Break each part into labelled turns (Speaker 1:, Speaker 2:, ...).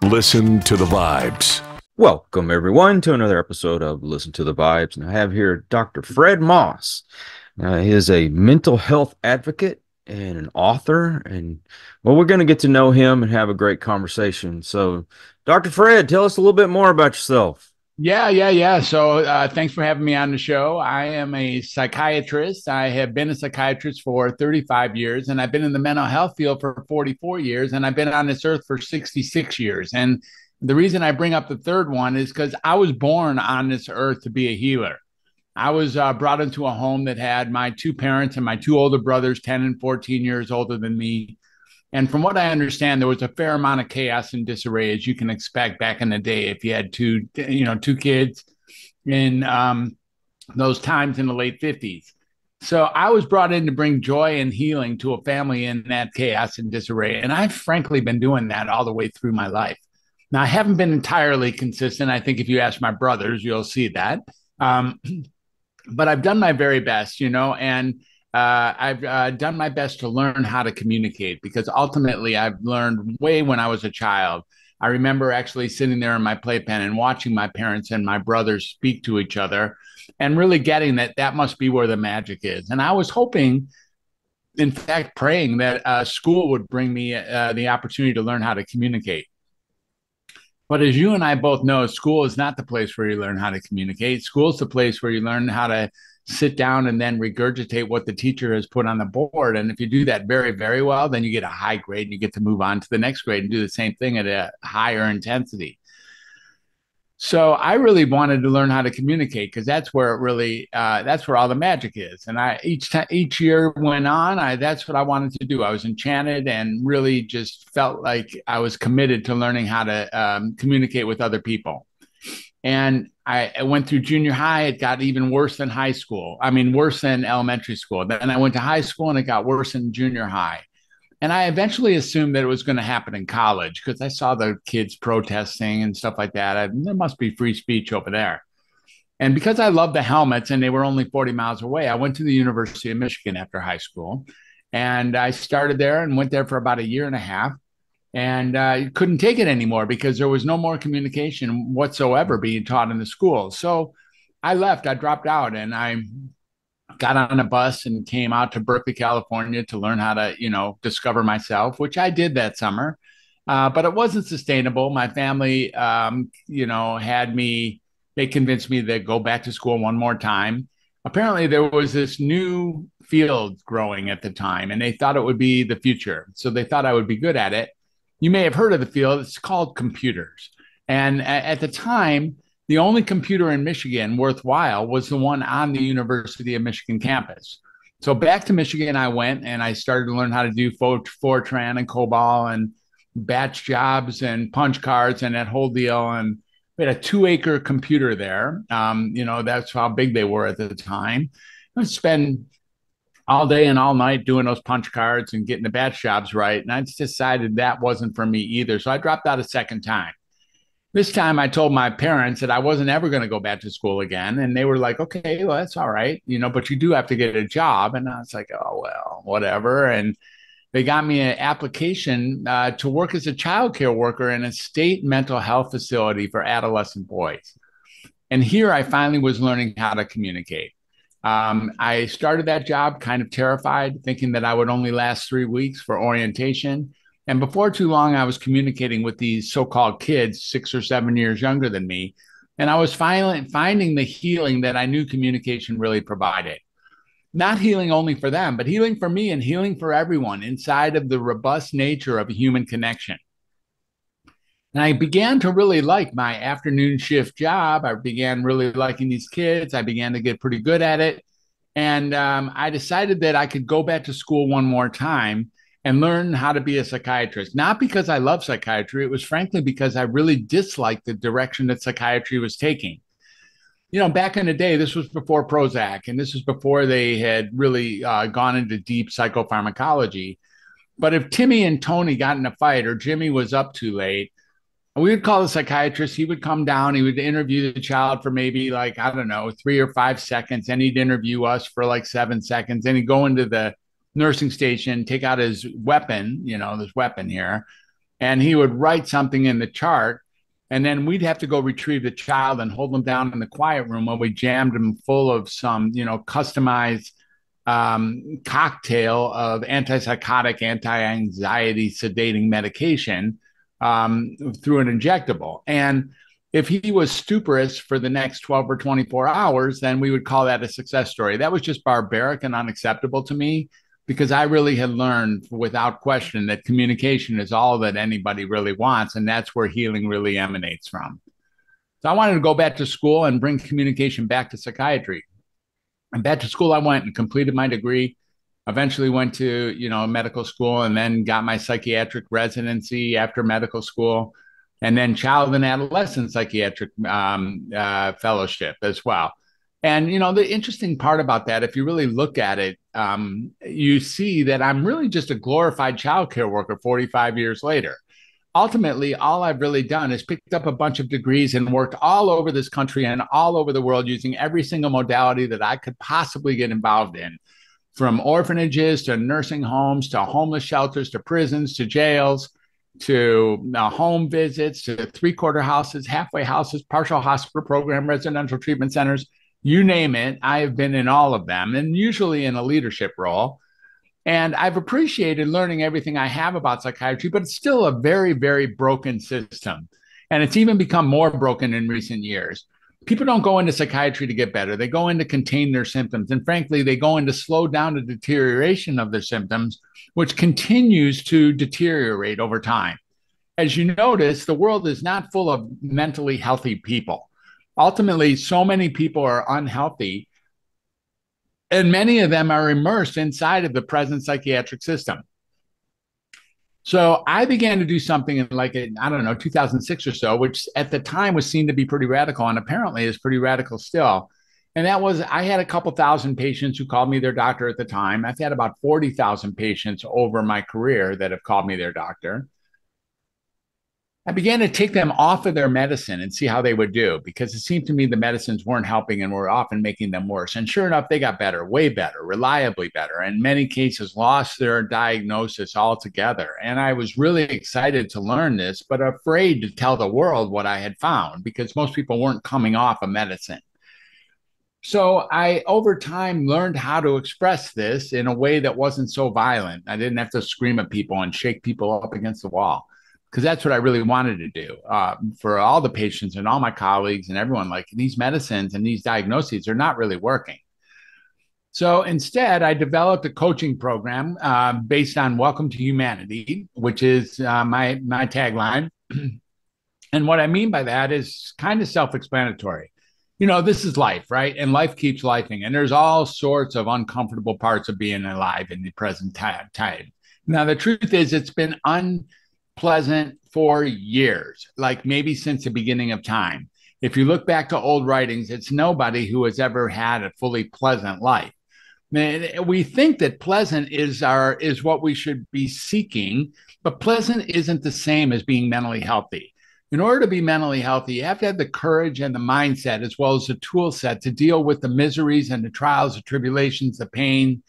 Speaker 1: Listen to the Vibes.
Speaker 2: Welcome, everyone, to another episode of Listen to the Vibes. And I have here Dr. Fred Moss. He is a mental health advocate and an author. And, well, we're going to get to know him and have a great conversation. So, Dr. Fred, tell us a little bit more about yourself.
Speaker 3: Yeah. So thanks for having me on the show. I am a psychiatrist. I have been a psychiatrist for 35 years, and I've been in the mental health field for 44 years, and I've been on this earth for 66 years. And the reason I bring up the third one is because I was born on this earth to be a healer. I was brought into a home that had my two parents and my two older brothers, 10 and 14 years older than me. And from what I understand, there was a fair amount of chaos and disarray, as you can expect back in the day if you had two kids in those times in the late 50s. So I was brought in to bring joy and healing to a family in that chaos and disarray. And I've frankly been doing that all the way through my life. Now, I haven't been entirely consistent. I think if you ask my brothers, you'll see that. But I've done my very best, and I've done my best to learn how to communicate, because ultimately I've learned way when I was a child. I remember actually sitting there in my playpen and watching my parents and my brothers speak to each other and really getting that must be where the magic is. And I was hoping, in fact, praying that school would bring me the opportunity to learn how to communicate. But as you and I both know, school is not the place where you learn how to communicate. School is the place where you learn how to sit down and then regurgitate what the teacher has put on the board. And if you do that very, very well, then you get a high grade and you get to move on to the next grade and do the same thing at a higher intensity. So I really wanted to learn how to communicate, because that's where it really, that's where all the magic is. And each year went on, that's what I wanted to do. I was enchanted and really just felt like I was committed to learning how to communicate with other people. And I went through junior high. It got even worse than high school. I mean, worse than elementary school. Then I went to high school and it got worse than junior high. And I eventually assumed that it was going to happen in college, because I saw the kids protesting and stuff like that. There must be free speech over there. And because I loved the helmets and they were only 40 miles away, I went to the University of Michigan after high school. And I started there and went there for about a year and a half. And I couldn't take it anymore because there was no more communication whatsoever being taught in the school. So I left, I dropped out, and I got on a bus and came out to Berkeley, California to learn how to, discover myself, which I did that summer. But it wasn't sustainable. My family, they convinced me to go back to school one more time. Apparently there was this new field growing at the time, and they thought it would be the future. So they thought I would be good at it. You may have heard of the field. It's called computers. And at the time, the only computer in Michigan worthwhile was the one on the University of Michigan campus. So back to Michigan I went, and I started to learn how to do Fortran and COBOL and batch jobs and punch cards and that whole deal. And we had a 2-acre computer there. That's how big they were at the time. I would spend all day and all night doing those punch cards and getting the batch jobs right. And I just decided that wasn't for me either. So I dropped out a second time. This time I told my parents that I wasn't ever going to go back to school again. And they were like, okay, well, that's all right, but you do have to get a job. And I was like, oh, well, whatever. And they got me an application to work as a childcare worker in a state mental health facility for adolescent boys. And here I finally was learning how to communicate. I started that job kind of terrified, thinking that I would only last 3 weeks for orientation. And before too long, I was communicating with these so-called kids 6 or 7 years younger than me. And I was finally finding the healing that I knew communication really provided. Not healing only for them, but healing for me and healing for everyone inside of the robust nature of a human connection. And I began to really like my afternoon shift job. I began really liking these kids. I began to get pretty good at it. And I decided that I could go back to school one more time and learn how to be a psychiatrist. Not because I love psychiatry. It was frankly because I really disliked the direction that psychiatry was taking. Back in the day, this was before Prozac, and this was before they had really gone into deep psychopharmacology. But if Timmy and Tony got in a fight or Jimmy was up too late, we would call the psychiatrist. He would come down. He would interview the child for maybe 3 or 5 seconds. And he'd interview us for 7 seconds. Then he'd go into the nursing station, take out his weapon, this weapon here, and he would write something in the chart, and then we'd have to go retrieve the child and hold them down in the quiet room while we jammed them full of some, customized cocktail of antipsychotic, anti-anxiety, sedating medication through an injectable. And if he was stuporous for the next 12 or 24 hours, then we would call that a success story. That was just barbaric and unacceptable to me, because I really had learned without question that communication is all that anybody really wants. And that's where healing really emanates from. So I wanted to go back to school and bring communication back to psychiatry. And back to school I went and completed my degree, eventually went to, medical school, and then got my psychiatric residency after medical school, and then child and adolescent psychiatric fellowship as well. And, the interesting part about that, if you really look at it, you see that I'm really just a glorified childcare worker 45 years later. Ultimately, all I've really done is picked up a bunch of degrees and worked all over this country and all over the world using every single modality that I could possibly get involved in, from orphanages to nursing homes to homeless shelters to prisons to jails to home visits to three-quarter houses, halfway houses, partial hospital program, residential treatment centers, you name it. I have been in all of them, and usually in a leadership role. And I've appreciated learning everything I have about psychiatry, but it's still a very, very broken system. And it's even become more broken in recent years. People don't go into psychiatry to get better. They go in to contain their symptoms. And frankly, they go in to slow down the deterioration of their symptoms, which continues to deteriorate over time. As you notice, the world is not full of mentally healthy people. Ultimately, so many people are unhealthy, and many of them are immersed inside of the present psychiatric system. So I began to do something in 2006 or so, which at the time was seen to be pretty radical, and apparently is pretty radical still. And that was, I had a couple thousand patients who called me their doctor at the time. I've had about 40,000 patients over my career that have called me their doctor. I began to take them off of their medicine and see how they would do, because it seemed to me the medicines weren't helping and were often making them worse. And sure enough, they got better, way better, reliably better. In many cases, lost their diagnosis altogether. And I was really excited to learn this, but afraid to tell the world what I had found, because most people weren't coming off of medicine. So I, over time, learned how to express this in a way that wasn't so violent. I didn't have to scream at people and shake people up against the wall, because that's what I really wanted to do for all the patients and all my colleagues and everyone. Like, these medicines and these diagnoses are not really working. So instead, I developed a coaching program based on Welcome to Humanity, which is my tagline. And what I mean by that is kind of self-explanatory. This is life, right? And life keeps lifing. And there's all sorts of uncomfortable parts of being alive in the present time. Now, the truth is, it's been unpleasant for years, like maybe since the beginning of time. If you look back to old writings, it's nobody who has ever had a fully pleasant life. We think that pleasant is what we should be seeking, but pleasant isn't the same as being mentally healthy. In order to be mentally healthy, you have to have the courage and the mindset, as well as the tool set, to deal with the miseries and the trials, the tribulations, the pain,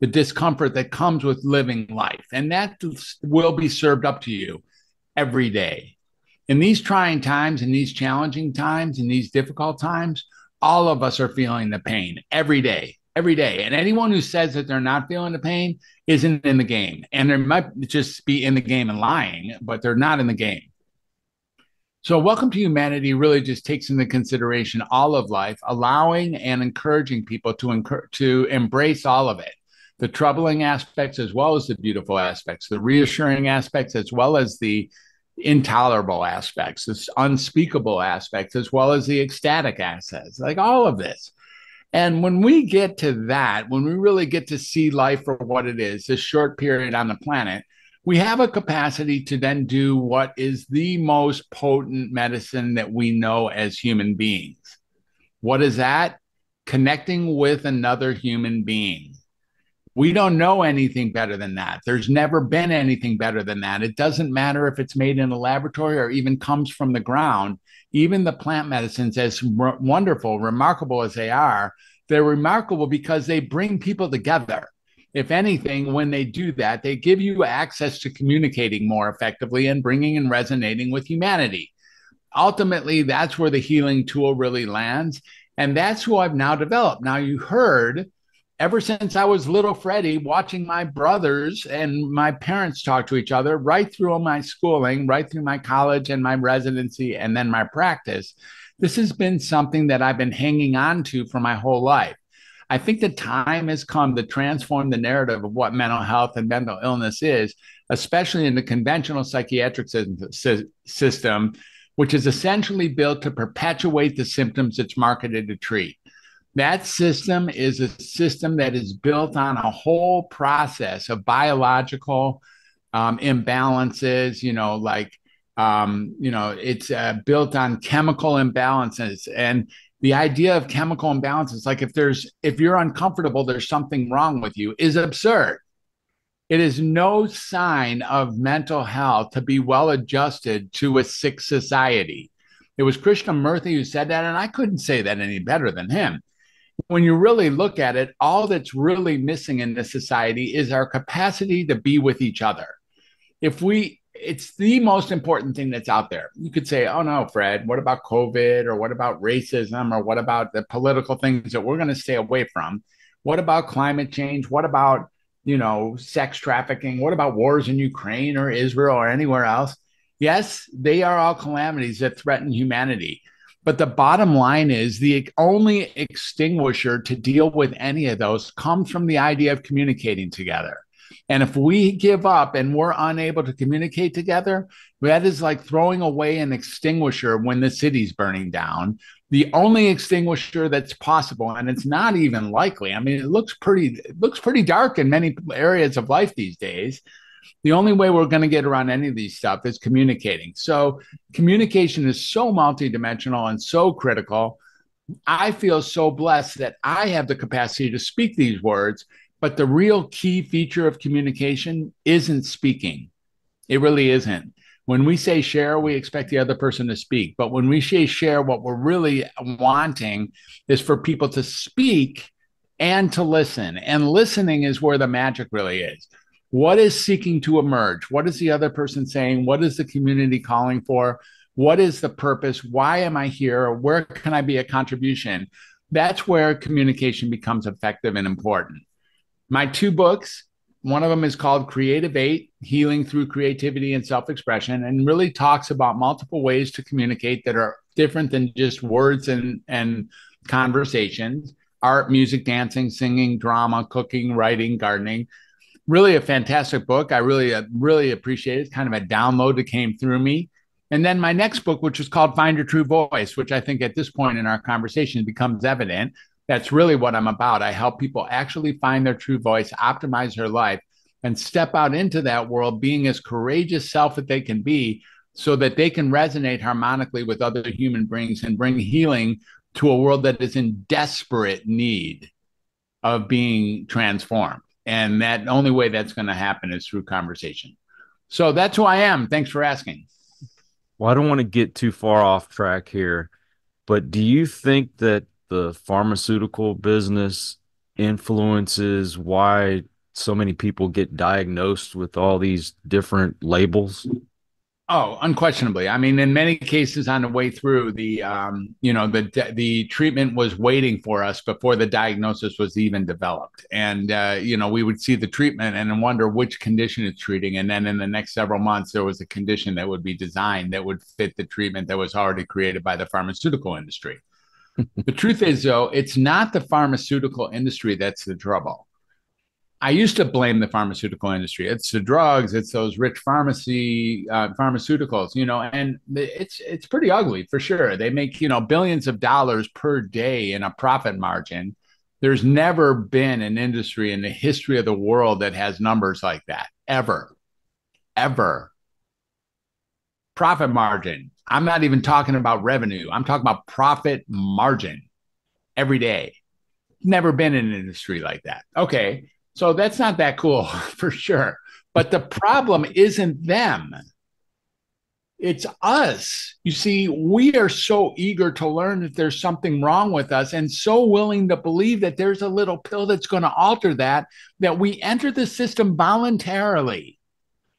Speaker 3: the discomfort that comes with living life. And that will be served up to you every day. In these trying times, in these challenging times, in these difficult times, all of us are feeling the pain every day. And anyone who says that they're not feeling the pain isn't in the game. And they might just be in the game and lying, but they're not in the game. So Welcome to Humanity really just takes into consideration all of life, allowing and encouraging people to embrace all of it, the troubling aspects as well as the beautiful aspects, the reassuring aspects as well as the intolerable aspects, the unspeakable aspects as well as the ecstatic aspects, like all of this. And when we get to that, when we really get to see life for what it is, this short period on the planet, we have a capacity to then do what is the most potent medicine that we know as human beings. What is that? Connecting with another human being. We don't know anything better than that. There's never been anything better than that. It doesn't matter if it's made in a laboratory or even comes from the ground. Even the plant medicines, as wonderful, remarkable as they are, they're remarkable because they bring people together. If anything, when they do that, they give you access to communicating more effectively and bringing and resonating with humanity. Ultimately, that's where the healing tool really lands. And that's who I've now developed. Now, you heard ever since I was little Freddie, watching my brothers and my parents talk to each other right through my schooling, right through my college and my residency, and then my practice. This has been something that I've been hanging on to for my whole life. I think the time has come to transform the narrative of what mental health and mental illness is, especially in the conventional psychiatric system, which is essentially built to perpetuate the symptoms it's marketed to treat. That system is a system that is built on a whole process of biological imbalances, it's built on chemical imbalances. And the idea of chemical imbalances, like if you're uncomfortable, there's something wrong with you, is absurd. It is no sign of mental health to be well adjusted to a sick society. It was Krishnamurti who said that, and I couldn't say that any better than him. When you really look at it, all that's really missing in this society is our capacity to be with each other. It's the most important thing that's out there. You could say, oh no, Fred, what about COVID, or what about racism, or what about the political things that we're going to stay away from? What about climate change? What about, sex trafficking? What about wars in Ukraine or Israel or anywhere else? Yes, they are all calamities that threaten humanity. But the bottom line is the only extinguisher to deal with any of those comes from the idea of communicating together. And if we give up and we're unable to communicate together, that is like throwing away an extinguisher when the city's burning down. The only extinguisher that's possible, and it's not even likely. I mean, it looks pretty dark in many areas of life these days. The only way we're going to get around any of these stuff is communicating. So communication is so multidimensional and so critical. I feel so blessed that I have the capacity to speak these words, but the real key feature of communication isn't speaking. It really isn't. When we say share, we expect the other person to speak. But when we say share, what we're really wanting is for people to speak and to listen. And listening is where the magic really is. What is seeking to emerge? What is the other person saying? What is the community calling for? What is the purpose? Why am I here? Where can I be a contribution? That's where communication becomes effective and important. My 2 books, one of them is called Creative 8, Healing Through Creativity and Self-Expression, and really talks about multiple ways to communicate that are different than just words and conversations: art, music, dancing, singing, drama, cooking, writing, gardening. Really a fantastic book. I really appreciate it. It's kind of a download that came through me. And then my next book, which is called Find Your True Voice, which I think at this point in our conversation becomes evident. That's really what I'm about. I help people actually find their true voice, optimize their life, and step out into that world being as courageous self that they can be, so that they can resonate harmonically with other human beings and bring healing to a world that is in desperate need of being transformed. And that only way that's going to happen is through conversation. So that's who I am. Thanks for asking.
Speaker 2: Well, I don't want to get too far off track here, but do you think that the pharmaceutical business influences why so many people get diagnosed with all these different labels?
Speaker 3: Oh, unquestionably. I mean, in many cases on the way through, the treatment was waiting for us before the diagnosis was even developed. And, we would see the treatment and wonder which condition it's treating. And then in the next several months, there was a condition that would be designed that would fit the treatment that was already created by the pharmaceutical industry. The truth is, though, it's not the pharmaceutical industry that's the trouble. I used to blame the pharmaceutical industry. It's the drugs, it's those rich pharmaceuticals, and it's pretty ugly for sure. They make, billions of dollars per day in a profit margin. There's never been an industry in the history of the world that has numbers like that, ever. Profit margin. I'm not even talking about revenue. I'm talking about profit margin every day. Never been in an industry like that. Okay. So that's not that cool for sure. But the problem isn't them. It's us. You see, we are so eager to learn that there's something wrong with us and so willing to believe that there's a little pill that's going to alter that, that we enter the system voluntarily.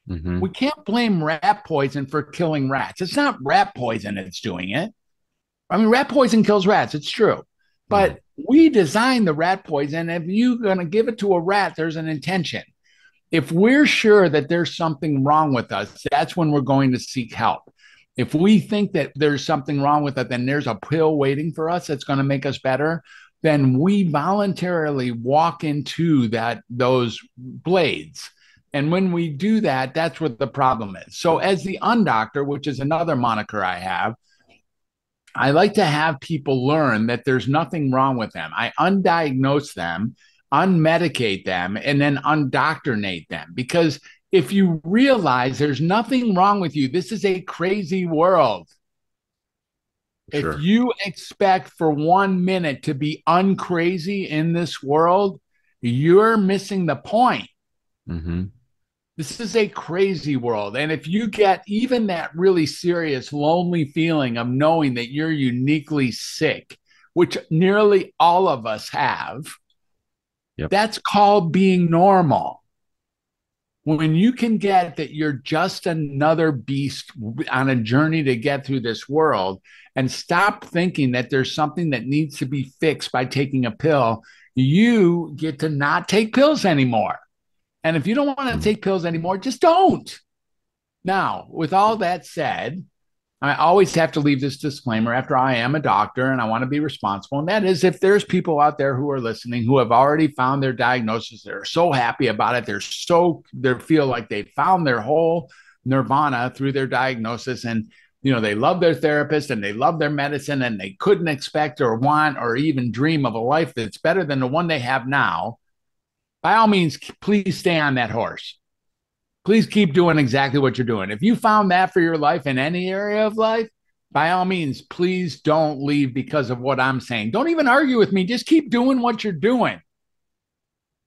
Speaker 2: Mm-hmm.
Speaker 3: We can't blame rat poison for killing rats. It's not rat poison that's doing it. I mean, rat poison kills rats. It's true. But we designed the rat poison. If you're going to give it to a rat, there's an intention. If we're sure that there's something wrong with us, that's when we're going to seek help. If we think that there's something wrong with it, then there's a pill waiting for us that's going to make us better, then we voluntarily walk into those blades. And when we do that, that's what the problem is. So as the Un-Doctor, which is another moniker I have, I like to have people learn that there's nothing wrong with them. I undiagnose them, unmedicate them, and then undoctrinate them. Because if you realize there's nothing wrong with you, this is a crazy world. Sure. If you expect for 1 minute to be uncrazy in this world, you're missing the point.
Speaker 2: Mm-hmm.
Speaker 3: This is a crazy world. And if you get even that really serious, lonely feeling of knowing that you're uniquely sick, which nearly all of us have, that's called being normal. When you can get that you're just another beast on a journey to get through this world and stop thinking that there's something that needs to be fixed by taking a pill, you get to not take pills anymore. And if you don't want to take pills anymore, just don't. Now, with all that said, I always have to leave this disclaimer after I am a doctor and I want to be responsible. And that is, if there's people out there who are listening who have already found their diagnosis, they're so happy about it. They feel like they found their whole nirvana through their diagnosis. And, they love their therapist and they love their medicine and they couldn't expect or want or even dream of a life that's better than the one they have now. By all means, please stay on that horse. Please keep doing exactly what you're doing. If you found that for your life in any area of life, by all means, please don't leave because of what I'm saying. Don't even argue with me. Just keep doing what you're doing.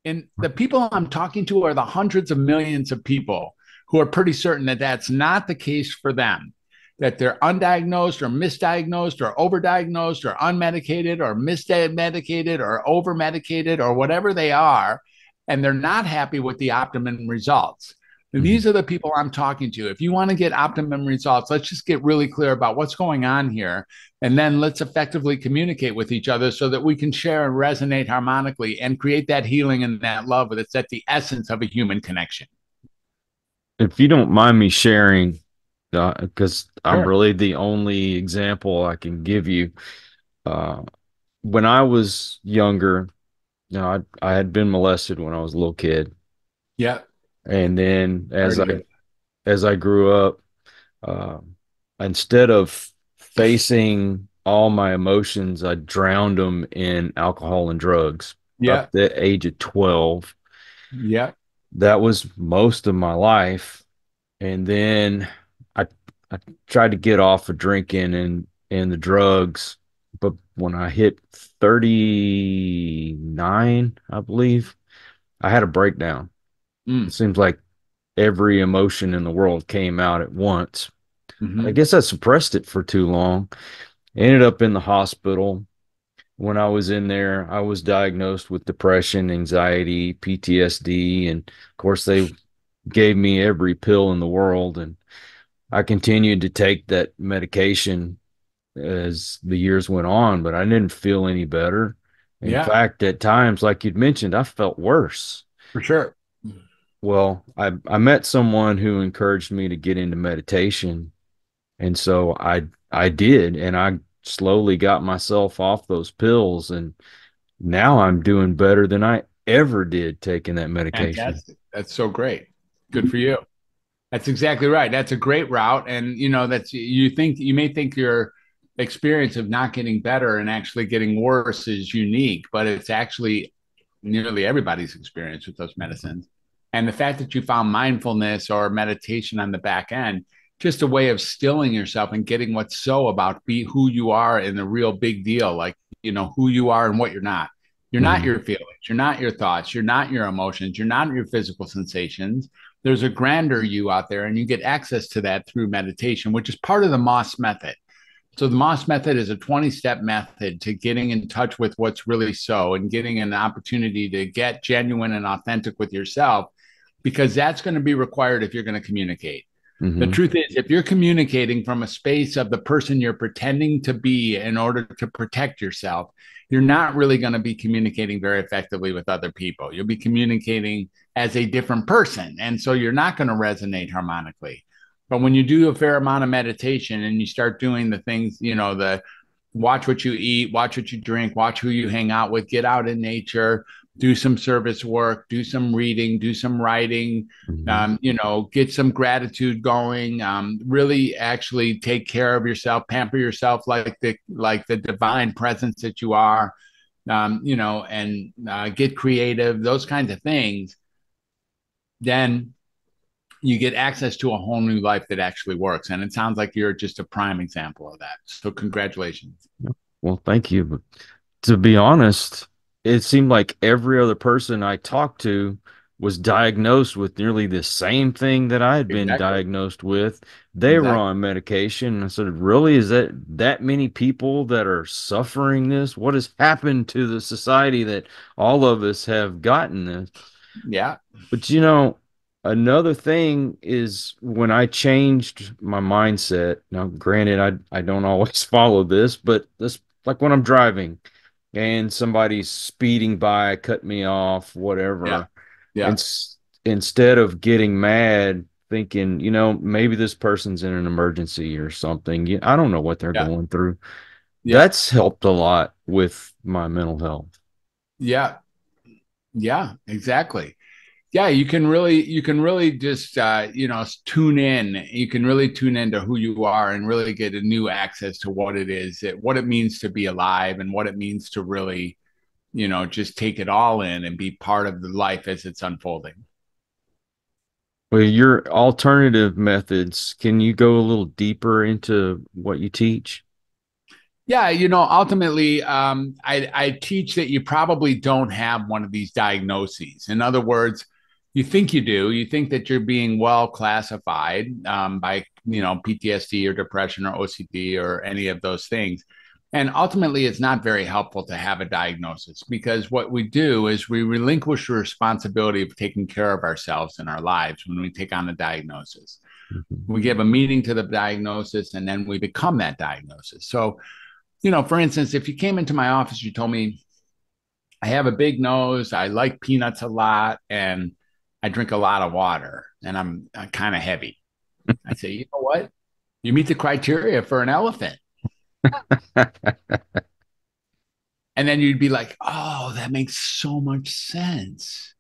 Speaker 3: And the people I'm talking to are the hundreds of millions of people who are pretty certain that that's not the case for them, that they're undiagnosed or misdiagnosed or overdiagnosed or unmedicated or mismedicated or overmedicated or whatever they are, and they're not happy with the optimum results. And these are the people I'm talking to. If you want to get optimum results, let's just get really clear about what's going on here. And then let's effectively communicate with each other so that we can share and resonate harmonically and create that healing and that love that's at the essence of a human connection.
Speaker 2: If you don't mind me sharing, because I'm really the only example I can give you. When I was younger, I had been molested when I was a little kid.
Speaker 3: Yeah.
Speaker 2: And then as I grew up, instead of facing all my emotions, I drowned them in alcohol and drugs. Up to the age of 12.
Speaker 3: Yeah.
Speaker 2: That was most of my life. And then I tried to get off of drinking and the drugs. But when I hit 39, I believe, I had a breakdown. It seems like every emotion in the world came out at once. I guess I suppressed it for too long. Ended up in the hospital. When I was in there, I was diagnosed with depression, anxiety, PTSD, and of course they gave me every pill in the world, and I continued to take that medication as the years went on, but I didn't feel any better. In fact, at times, like you'd mentioned, I felt worse.
Speaker 3: For sure.
Speaker 2: Well, I met someone who encouraged me to get into meditation. And so I did, and I slowly got myself off those pills. And now I'm doing better than I ever did taking that medication.
Speaker 3: Fantastic. That's so great. Good for you. That's exactly right. That's a great route. And, you may think your experience of not getting better and actually getting worse is unique, but it's actually nearly everybody's experience with those medicines. And the fact that you found mindfulness or meditation on the back end, just a way of stilling yourself and getting what's so about be who you are in the real big deal, like, who you are and what you're not. You're not your feelings. You're not your thoughts. You're not your emotions. You're not your physical sensations. there's a grander you out there, and you get access to that through meditation, which is part of the Moss method. So the Moss method is a 20-step method to getting in touch with what's really so, and getting an opportunity to get genuine and authentic with yourself, because that's going to be required if you're going to communicate. The truth is, if you're communicating from a space of the person you're pretending to be in order to protect yourself, you're not really going to be communicating very effectively with other people. You'll be communicating as a different person. And so you're not going to resonate harmonically. But when you do a fair amount of meditation and you start doing the things, the watch what you eat, watch what you drink, watch who you hang out with, get out in nature, do some service work, do some reading, do some writing, get some gratitude going, really actually take care of yourself, pamper yourself like the divine presence that you are, and get creative, those kinds of things, then you get access to a whole new life that actually works. And it sounds like you're just a prime example of that. So congratulations.
Speaker 2: Well, thank you. But to be honest, it seemed like every other person I talked to was diagnosed with nearly the same thing that I had been diagnosed with. They were on medication. I said, really, is that many people that are suffering this? What has happened to the society that all of us have gotten this?
Speaker 3: Yeah.
Speaker 2: But another thing is when I changed my mindset. Now, granted, I don't always follow this, but this, like when I'm driving and somebody's speeding by, cut me off, whatever.
Speaker 3: Yeah.
Speaker 2: Instead of getting mad, thinking, maybe this person's in an emergency or something. I don't know what they're going through. Yeah. That's helped a lot with my mental health.
Speaker 3: Yeah. Yeah, exactly. Yeah, you can really just tune in. You can really tune into who you are and really get a new access to what it is, what it means to be alive, and what it means to really, just take it all in and be part of the life as it's unfolding.
Speaker 2: Well, your alternative methods, can you go a little deeper into what you teach?
Speaker 3: Yeah, ultimately, I teach that you probably don't have one of these diagnoses. In other words, you think you do. You think that you're being well classified by, PTSD or depression or OCD or any of those things. And ultimately, it's not very helpful to have a diagnosis, because what we do is we relinquish the responsibility of taking care of ourselves in our lives when we take on a diagnosis. We give a meaning to the diagnosis, and then we become that diagnosis. So, for instance, if you came into my office, you told me, I have a big nose, I like peanuts a lot, and I drink a lot of water, and I'm kind of heavy. I say, you know what? You meet the criteria for an elephant. And then you'd be like, oh, that makes so much sense.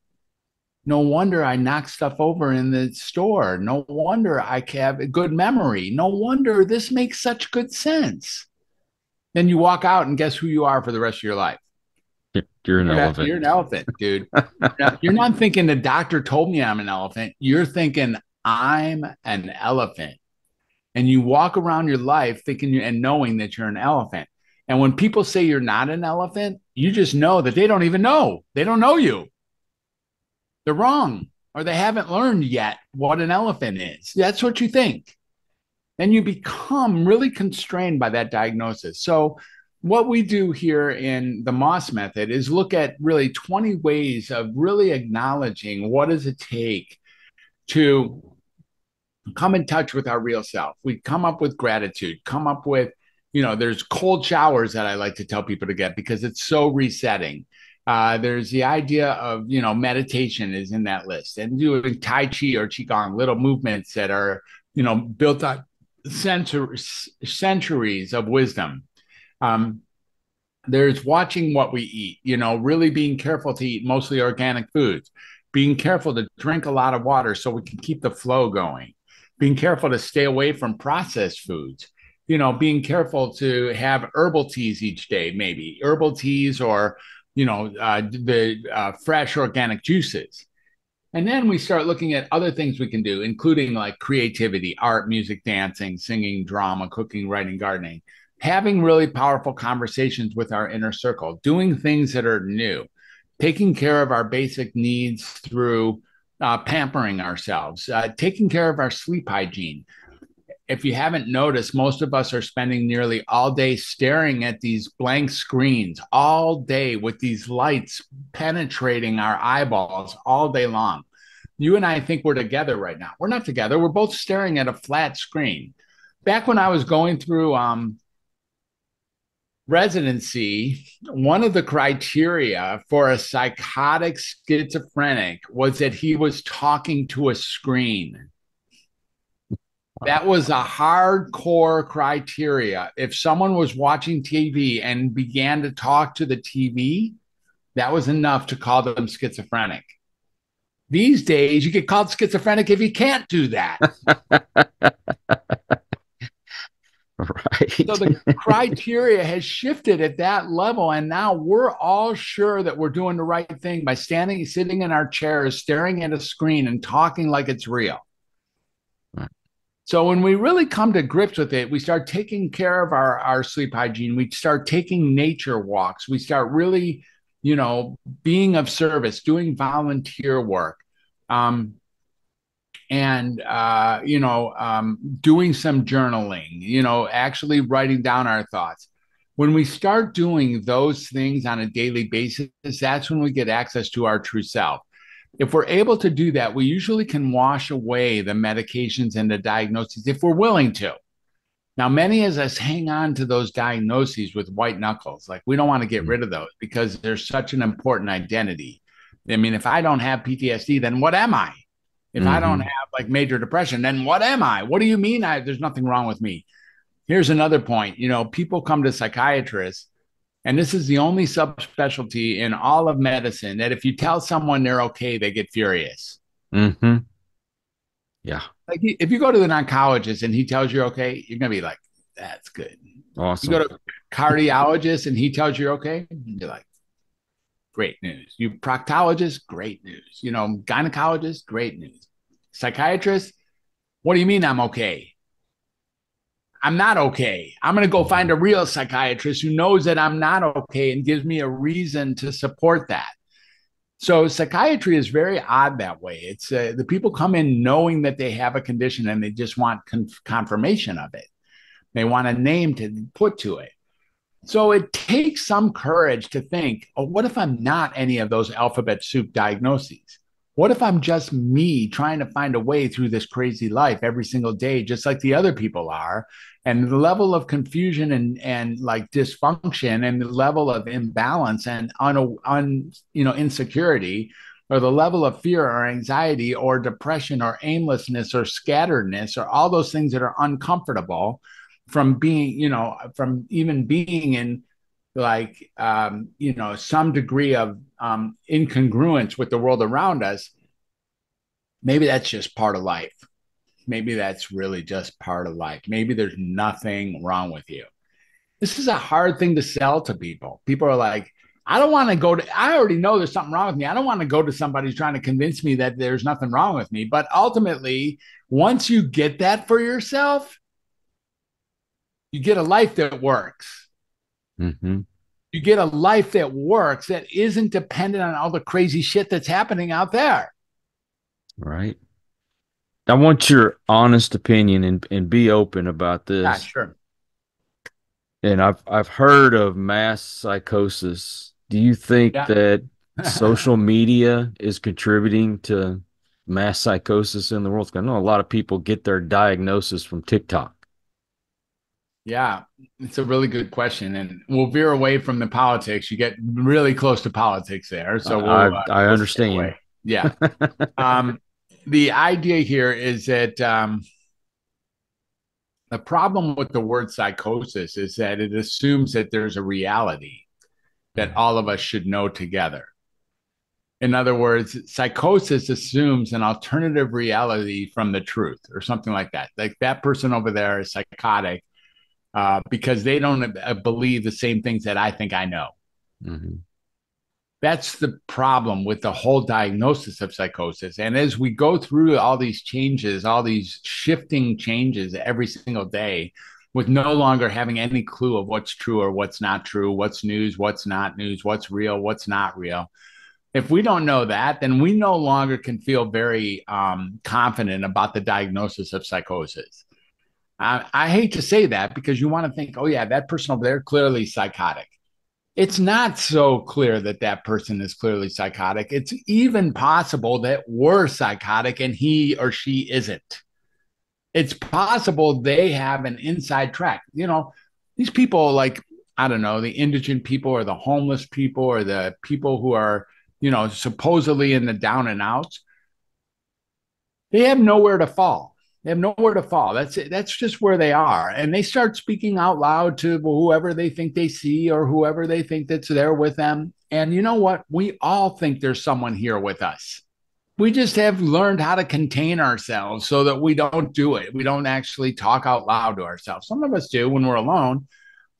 Speaker 3: No wonder I knock stuff over in the store. No wonder I have a good memory. No wonder this makes such good sense. Then you walk out and guess who you are for the rest of your life?
Speaker 2: You're an elephant.
Speaker 3: You're an elephant, dude. You're not thinking the doctor told me I'm an elephant. You're thinking I'm an elephant. And you walk around your life thinking and knowing that you're an elephant. And when people say you're not an elephant, you just know that they don't even know. They don't know you. They're wrong, or they haven't learned yet what an elephant is. That's what you think. Then you become really constrained by that diagnosis. So what we do here in the Moss method is look at really 20 ways of really acknowledging what does it take to come in touch with our real self. We come up with gratitude, come up with, there's cold showers that I like to tell people to get because it's so resetting. There's the idea of, meditation is in that list, and doing Tai Chi or Qigong, little movements that are, built on centuries of wisdom. There's watching what we eat, really being careful to eat mostly organic foods, being careful to drink a lot of water so we can keep the flow going, being careful to stay away from processed foods, being careful to have herbal teas each day, maybe herbal teas or, the fresh organic juices. And then we start looking at other things we can do, including like creativity, art, music, dancing, singing, drama, cooking, writing, gardening, having really powerful conversations with our inner circle, doing things that are new, taking care of our basic needs through, pampering ourselves, taking care of our sleep hygiene. If you haven't noticed, most of us are spending nearly all day staring at these blank screens all day with these lights penetrating our eyeballs all day long. You and I think we're together right now. We're not together. We're both staring at a flat screen. Back when I was going through residency, one of the criteria for a psychotic schizophrenic was that he was talking to a screen. That was a hardcore criteria. If someone was watching TV and began to talk to the TV, that was enough to call them schizophrenic. These days, you get called schizophrenic if you can't do that.
Speaker 2: Right.
Speaker 3: So the criteria has shifted at that level. And now we're all sure that we're doing the right thing by sitting in our chairs, staring at a screen and talking like it's real.
Speaker 2: Right.
Speaker 3: So when we really come to grips with it, we start taking care of our sleep hygiene. We start taking nature walks. We start really, being of service, doing volunteer work. Doing some journaling, actually writing down our thoughts. When we start doing those things on a daily basis, that's when we get access to our true self. If we're able to do that, we usually can wash away the medications and the diagnoses if we're willing to. Now, many of us hang on to those diagnoses with white knuckles. Like we don't want to get rid of those because they're such an important identity. I mean, if I don't have PTSD, then what am I? If I don't have like major depression, then what am I? What do you mean there's nothing wrong with me? Here's another point. People come to psychiatrists, and this is the only subspecialty in all of medicine that if you tell someone they're okay, they get furious.
Speaker 2: Mm-hmm. Yeah.
Speaker 3: Like if you go to an oncologist and he tells you okay, you're going to be like, that's good.
Speaker 2: Awesome.
Speaker 3: You go to a cardiologist and he tells you okay, you're like, great news. You proctologist, great news. Gynecologist, great news. Psychiatrist, what do you mean I'm okay? I'm not okay. I'm going to go find a real psychiatrist who knows that I'm not okay and gives me a reason to support that. So psychiatry is very odd that way. It's the people come in knowing that they have a condition and they just want confirmation of it. They want a name to put to it. So it takes some courage to think, oh, what if I'm not any of those alphabet soup diagnoses? What if I'm just me trying to find a way through this crazy life every single day, just like the other people are? And the level of confusion and like dysfunction and the level of imbalance and insecurity, or the level of fear or anxiety or depression or aimlessness or scatteredness or all those things that are uncomfortable from being, from even being in like, some degree of incongruence with the world around us. Maybe that's just part of life. Maybe that's really just part of life. Maybe there's nothing wrong with you. This is a hard thing to sell to people. People are like, I already know there's something wrong with me. I don't want to go to somebody who's trying to convince me that there's nothing wrong with me. But ultimately, once you get that for yourself, you get a life that works.
Speaker 2: Mm-hmm.
Speaker 3: You get a life that works, that isn't dependent on all the crazy shit that's happening out there.
Speaker 2: Right. I want your honest opinion and be open about this.
Speaker 3: Yeah, sure.
Speaker 2: And I've heard of mass psychosis. Do you think that social media is contributing to mass psychosis in the world? I know a lot of people get their diagnosis from TikTok.
Speaker 3: Yeah, it's a really good question, and we'll veer away from the politics. You get really close to politics there, so
Speaker 2: I understand.
Speaker 3: Yeah. The idea here is that the problem with the word psychosis is that it assumes that there's a reality that all of us should know together. In other words, psychosis assumes an alternative reality from the truth or something like that. Like that person over there is psychotic because they don't believe the same things that I think I know.
Speaker 2: Mm-hmm.
Speaker 3: That's the problem with the whole diagnosis of psychosis. And as we go through all these changes, all these shifting changes every single day, with no longer having any clue of what's true or what's not true, what's news, what's not news, what's real, what's not real, If we don't know that, then we no longer can feel very confident about the diagnosis of psychosis. I hate to say that because you want to think, oh, yeah, that person over there clearly psychotic. It's not so clear that that person is clearly psychotic. It's even possible that we're psychotic and he or she isn't. It's possible they have an inside track. You know, these people, like, I don't know, the indigent people or the homeless people or the people who are, supposedly in the down and outs, they have nowhere to fall. They have nowhere to fall. That's it. That's just where they are. And they start speaking out loud to whoever they think they see or whoever they think that's there with them. And you know what? We all think there's someone here with us. We just have learned how to contain ourselves so that we don't do it. We don't actually talk out loud to ourselves. Some of us do when we're alone,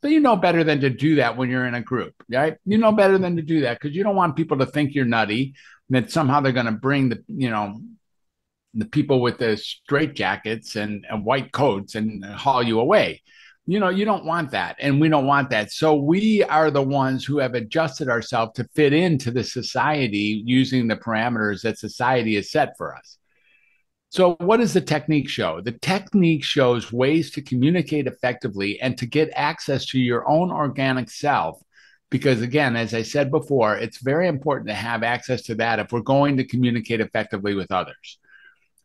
Speaker 3: but you know better than to do that when you're in a group, right? You know better than to do that because you don't want people to think you're nutty and that somehow they're going to bring the people with the straight jackets and white coats and haul you away. You don't want that. And we don't want that. So we are the ones who have adjusted ourselves to fit into the society using the parameters that society has set for us. So what does the technique show? The technique shows ways to communicate effectively and to get access to your own organic self. Because again, as I said before, it's very important to have access to that if we're going to communicate effectively with others.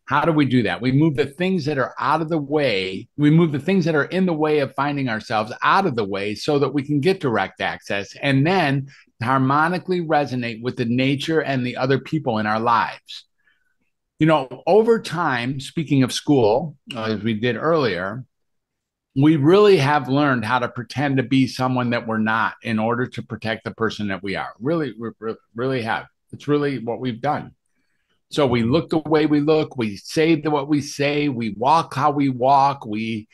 Speaker 3: How do we do that? We move the things that are out of the way. We move the things that are in the way of finding ourselves out of the way so that we can get direct access and then harmonically resonate with the nature and the other people in our lives. Over time, speaking of school, as we did earlier, we really have learned how to pretend to be someone that we're not in order to protect the person that we are. Really, we really have. It's really what we've done. So we look the way we look, we say what we say, we walk how we walk, we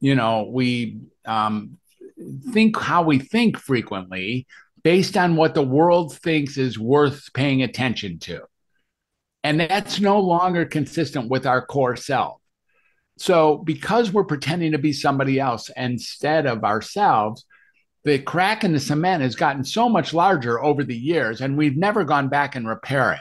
Speaker 3: think how we think frequently based on what the world thinks is worth paying attention to. And that's no longer consistent with our core self. So because we're pretending to be somebody else instead of ourselves, the crack in the cement has gotten so much larger over the years, and we've never gone back and repair it.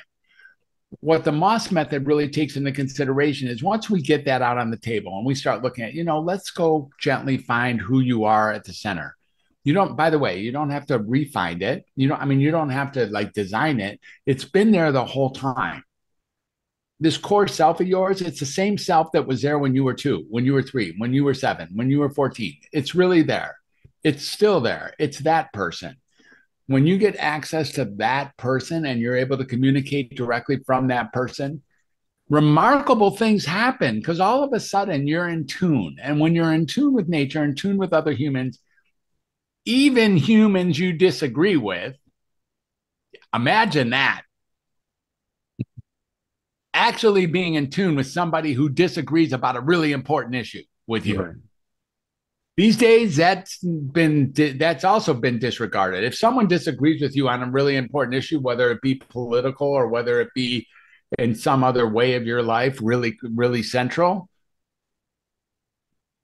Speaker 3: What the Moss method really takes into consideration is once we get that out on the table and we start looking at, let's go gently find who you are at the center. By the way, you don't have to refine it. You don't have to like design it. It's been there the whole time. This core self of yours, it's the same self that was there when you were 2, when you were 3, when you were 7, when you were 14. It's really there. It's still there. It's that person. When you get access to that person and you're able to communicate directly from that person, remarkable things happen because all of a sudden you're in tune. And when you're in tune with nature, in tune with other humans, even humans you disagree with, imagine that. Actually being in tune with somebody who disagrees about a really important issue with you. Right. These days, that's also been disregarded. If someone disagrees with you on a really important issue, whether it be political or whether it be in some other way of your life, really, really central,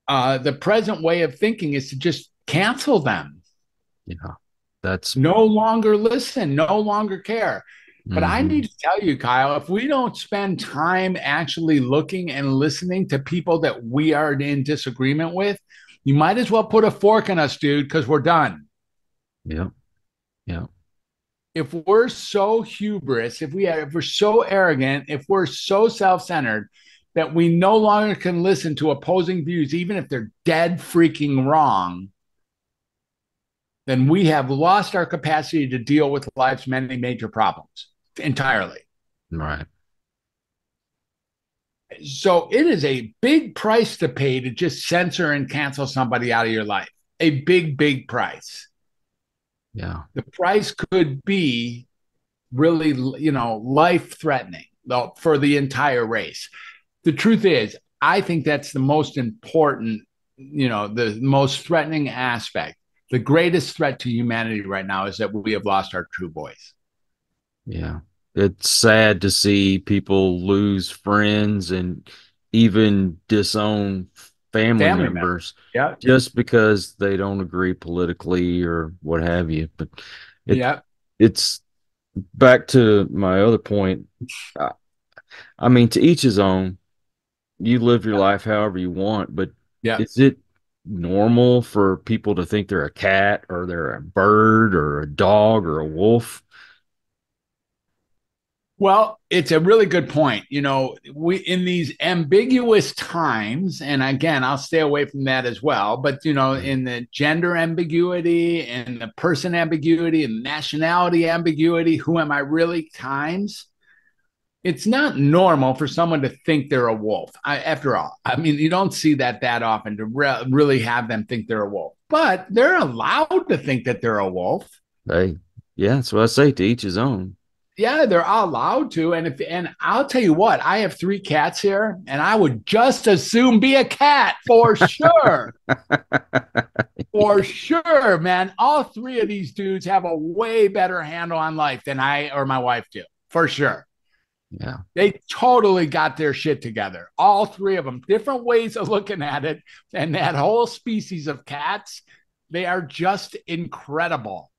Speaker 3: the present way of thinking is to just cancel them.
Speaker 2: Yeah, that's
Speaker 3: no longer listen, no longer care. But I need to tell you, Kyle, if we don't spend time actually looking and listening to people that we are in disagreement with, you might as well put a fork in us, dude, because we're done.
Speaker 2: Yeah. Yeah.
Speaker 3: If we're so hubris, if we're so arrogant, if we're so self-centered that we no longer can listen to opposing views, even if they're dead freaking wrong, then we have lost our capacity to deal with life's many major problems entirely.
Speaker 2: Right.
Speaker 3: So it is a big price to pay to just censor and cancel somebody out of your life. A big, big price.
Speaker 2: Yeah.
Speaker 3: The price could be really, life-threatening for the entire race. The truth is, I think that's the most important, the most threatening aspect. The greatest threat to humanity right now is that we have lost our true voice.
Speaker 2: Yeah. It's sad to see people lose friends and even disown family members just because they don't agree politically or what have you. But it's back to my other point. I, I mean, to each his own. You live your life however you want, but
Speaker 3: Yeah.
Speaker 2: is it normal for people to think they're a cat or they're a bird or a dog or a wolf?
Speaker 3: Well, it's a really good point. We in these ambiguous times, and again, I'll stay away from that as well. But in the gender ambiguity and the person ambiguity and nationality ambiguity, who am I really times? It's not normal for someone to think they're a wolf. After all, I mean, you don't see that often to really have them think they're a wolf, but they're allowed to think that they're a wolf.
Speaker 2: Hey, yeah, that's what I say, to each his own.
Speaker 3: Yeah, they're all allowed to. And I'll tell you what, I have 3 cats here, and I would just as soon be a cat for sure. For sure, man. All 3 of these dudes have a way better handle on life than I or my wife do, for sure.
Speaker 2: Yeah.
Speaker 3: They totally got their shit together. All 3 of them, different ways of looking at it. And that whole species of cats, they are just incredible.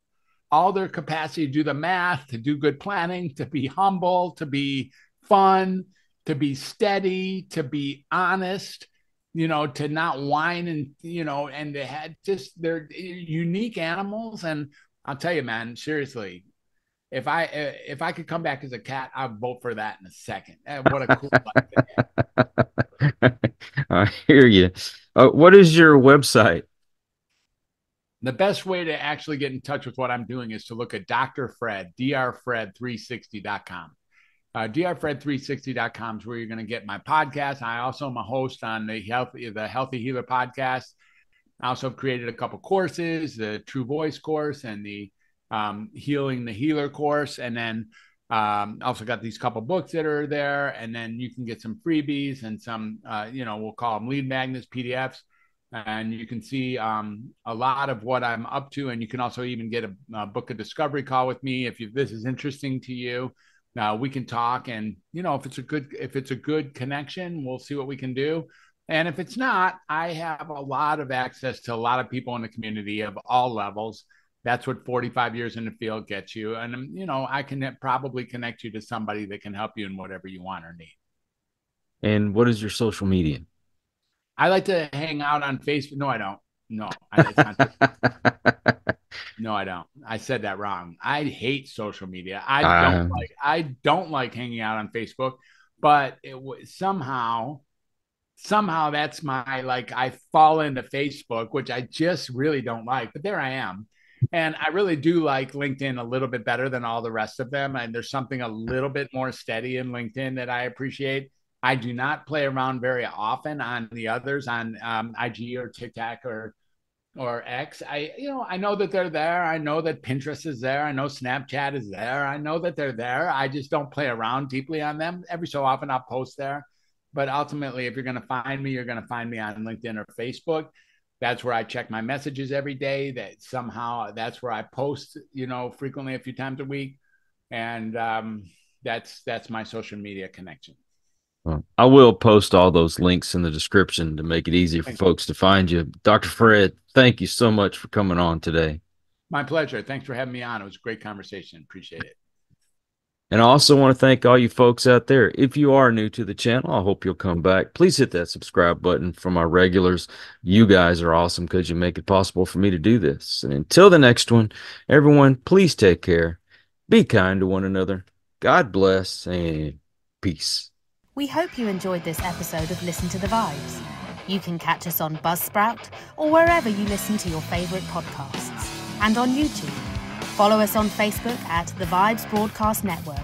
Speaker 3: All their capacity to do the math, to do good planning, to be humble, to be fun, to be steady, to be honest, to not whine and they had just they're unique animals. And I'll tell you, man, seriously, if I could come back as a cat, I'd vote for that in a second. What a cool life.
Speaker 2: I hear you. What is your website?
Speaker 3: The best way to actually get in touch with what I'm doing is to look at Dr. Fred, drfred360.com. drfred360.com is where you're going to get my podcast. I also am a host on the Healthy Healer podcast. I also have created a couple courses, the True Voice course and the Healing the Healer course. And then also got these couple books that are there. And then you can get some freebies and some, we'll call them lead magnets, PDFs. And you can see a lot of what I'm up to. And you can also even get a book a discovery call with me. If this is interesting to you, we can talk. And, if it's a good connection, we'll see what we can do. And if it's not, I have a lot of access to a lot of people in the community of all levels. That's what 45 years in the field gets you. And, I can probably connect you to somebody that can help you in whatever you want or need.
Speaker 2: And what is your social media?
Speaker 3: I like to hang out on Facebook. No, I don't. No, no, I don't. I said that wrong. I hate social media. I don't like hanging out on Facebook, but somehow that's my, I fall into Facebook, which I just really don't like, but there I am. And I really do like LinkedIn a little bit better than all the rest of them. And there's something a little bit more steady in LinkedIn that I appreciate. I do not play around very often on the others, on IG or TikTok or X. I know that they're there. I know that Pinterest is there. I know Snapchat is there. I know that they're there. I just don't play around deeply on them. Every so often I'll post there. But ultimately, if you're going to find me, you're going to find me on LinkedIn or Facebook. That's where I check my messages every day. That's where I post, frequently a few times a week. And that's my social media connection.
Speaker 2: Well, I will post all those links in the description to make it easy for folks to find you. Dr. Fred, thank you so much for coming on today.
Speaker 3: My pleasure. Thanks for having me on. It was a great conversation. Appreciate it.
Speaker 2: And I also want to thank all you folks out there. If you are new to the channel, I hope you'll come back. Please hit that subscribe button for my regulars. You guys are awesome because you make it possible for me to do this. And until the next one, everyone, please take care. Be kind to one another. God bless and peace.
Speaker 4: We hope you enjoyed this episode of Listen to the Vibes. You can catch us on Buzzsprout or wherever you listen to your favorite podcasts, and on YouTube. Follow us on Facebook at The Vibes Broadcast Network